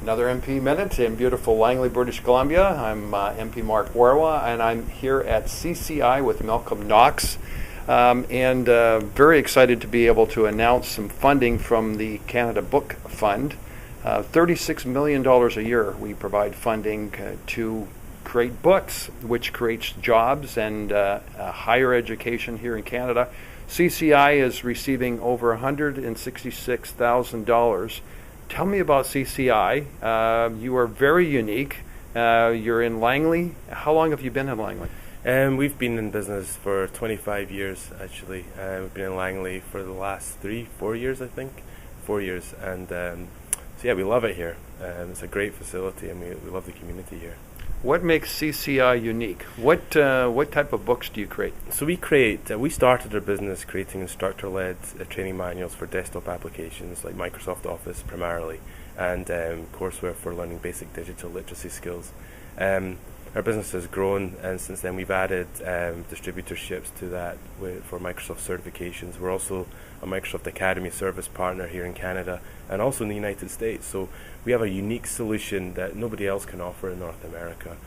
Another MP Minute in beautiful Langley, British Columbia. I'm MP Mark Warawa, and I'm here at CCI with Malcolm Knox. And very excited to be able to announce some funding from the Canada Book Fund. $36 million a year we provide funding to create books, which creates jobs and higher education here in Canada. CCI is receiving over $166,000. Tell me about CCI. You are very unique. You're in Langley. How long have you been in Langley? We've been in business for 25 years, actually. We've been in Langley for the last 4 years, I think. 4 years. And so yeah, we love it here. It's a great facility, and we love the community here. What makes CCI unique? What type of books do you create? So we started our business creating instructor-led training manuals for desktop applications like Microsoft Office primarily, and courseware for learning basic digital literacy skills. Our business has grown, and since then we've added distributorships to that for Microsoft certifications. We're also a Microsoft Academy service partner here in Canada and also in the United States. So we have a unique solution that nobody else can offer in North America.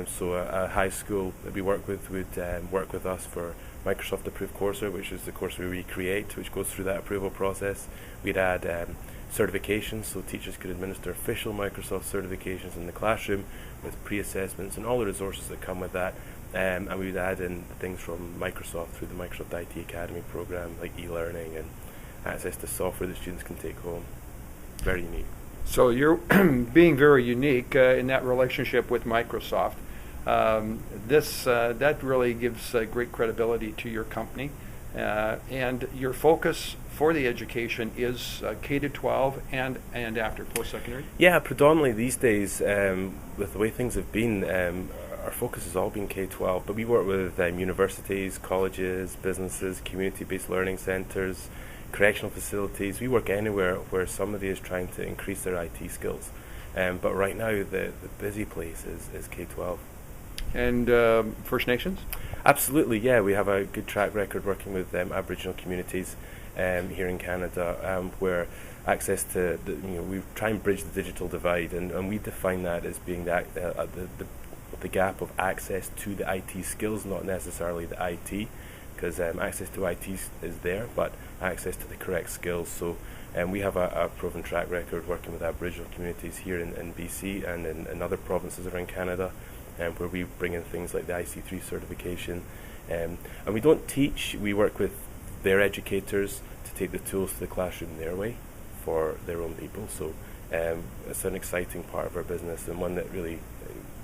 So a high school that we work with would work with us for Microsoft approved courseware, which is the course we recreate, which goes through that approval process. We'd add certifications, so teachers could administer official Microsoft certifications in the classroom with pre-assessments and all the resources that come with that. And we would add in things from Microsoft through the Microsoft IT Academy program, like e-learning and access to software that students can take home. Very unique. So you're being very unique in that relationship with Microsoft. That really gives great credibility to your company. And your focus for the education is K-12 and after post-secondary? Yeah, predominantly these days, with the way things have been, our focus has all been K-12, but we work with universities, colleges, businesses, community-based learning centres, correctional facilities. We work anywhere where somebody is trying to increase their IT skills. But right now, the busy place is K-12. And First Nations? Absolutely, yeah. We have a good track record working with Aboriginal communities here in Canada, where access to, we try and bridge the digital divide, and we define that as being the gap of access to the IT skills, not necessarily the IT, because access to IT is there, but access to the correct skills. So we have a proven track record working with Aboriginal communities here in BC and in other provinces around Canada, where we bring in things like the IC3 certification. And we don't teach, we work with their educators to take the tools to the classroom their way for their own people. So it's an exciting part of our business and one that really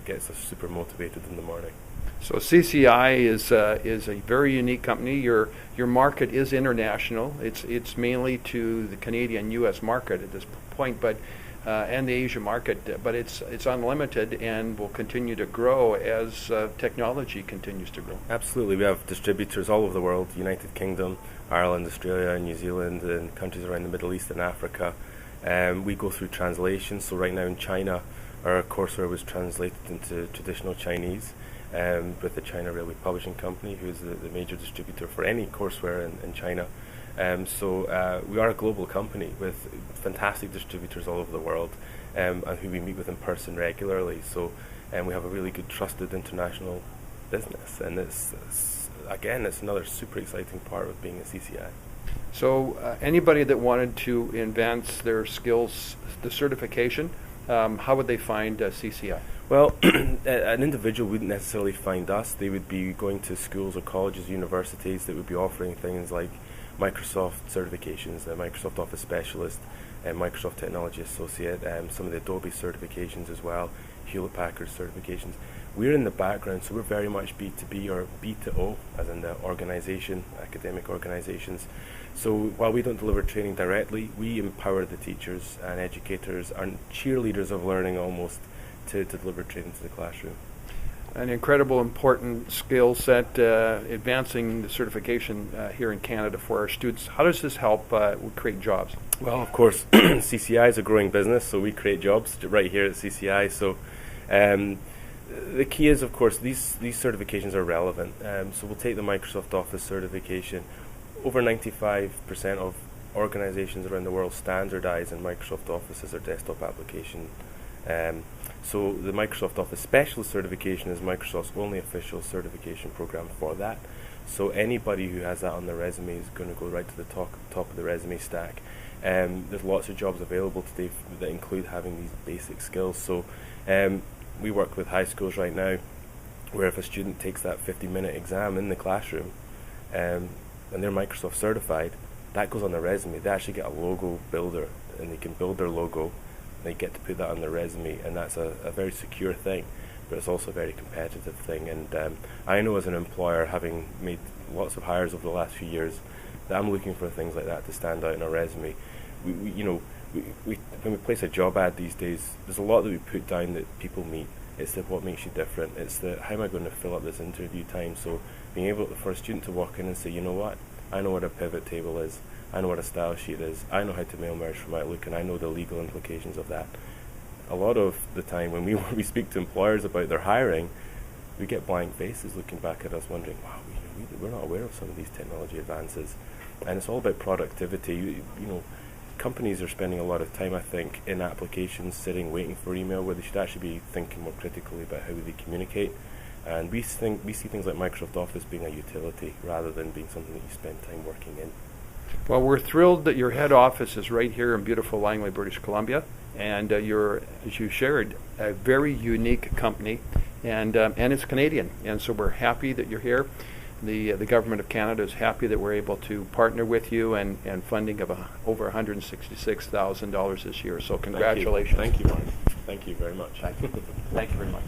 gets us super motivated in the morning. So CCI is a very unique company. Your market is international. It's mainly to the Canadian U.S. market at this point, but and the Asia market. But it's unlimited and will continue to grow as technology continues to grow. Absolutely, we have distributors all over the world: United Kingdom, Ireland, Australia, New Zealand, and countries around the Middle East and Africa. We go through translation. So right now in China, our courseware was translated into traditional Chinese. With the China Railway Publishing Company, who is the major distributor for any courseware in China. So we are a global company with fantastic distributors all over the world, and who we meet with in person regularly. So we have a really good, trusted international business, and it's another super exciting part of being at CCI. So anybody that wanted to advance their skills, the certification, how would they find CCI? Well, an individual wouldn't necessarily find us. They would be going to schools or colleges, universities that would be offering things like Microsoft certifications, Microsoft Office Specialist, Microsoft Technology Associate, some of the Adobe certifications as well, Hewlett-Packard certifications. We're in the background, so we're very much B2B or B2O, as in the organisation, academic organisations. So while we don't deliver training directly, we empower the teachers and educators and cheerleaders of learning almost to deliver training to the classroom. An incredible important skill set, advancing the certification here in Canada for our students. How does this help create jobs? Well, of course, CCI is a growing business, so we create jobs right here at CCI. So the key is, of course, these certifications are relevant. So we'll take the Microsoft Office certification. Over 95% of organizations around the world standardize in Microsoft Office as their desktop application So the Microsoft Office Specialist certification is Microsoft's only official certification program for that. So anybody who has that on their resume is going to go right to the top of the resume stack. There's lots of jobs available today that include having these basic skills. So we work with high schools right now where if a student takes that 50-minute exam in the classroom and they're Microsoft certified, that goes on their resume. They actually get a logo builder and they can build their logo. They get to put that on their resume, and that's a very secure thing, but it's also a very competitive thing. And I know as an employer, having made lots of hires over the last few years, that I'm looking for things like that to stand out in our resume. When we place a job ad these days, there's a lot that we put down that people meet. It's what makes you different. It's how am I going to fill up this interview time? So being able for a student to walk in and say, you know what, I know what a pivot table is. I know what a style sheet is. I know how to mail merge from Outlook, and I know the legal implications of that. A lot of the time when we speak to employers about their hiring, we get blank faces looking back at us wondering, wow, we're not aware of some of these technology advances. And it's all about productivity. Companies are spending a lot of time, I think, in applications, sitting, waiting for email, where they should actually be thinking more critically about how they communicate. And we see things like Microsoft Office being a utility rather than being something that you spend time working in. Well, we're thrilled that your head office is right here in beautiful Langley, British Columbia, and you're, as you shared, a very unique company, and it's Canadian, and so we're happy that you're here. The Government of Canada is happy that we're able to partner with you, and funding of over $166,000 this year. So congratulations. Thank you, Mark. Thank you very much. Thank you very much.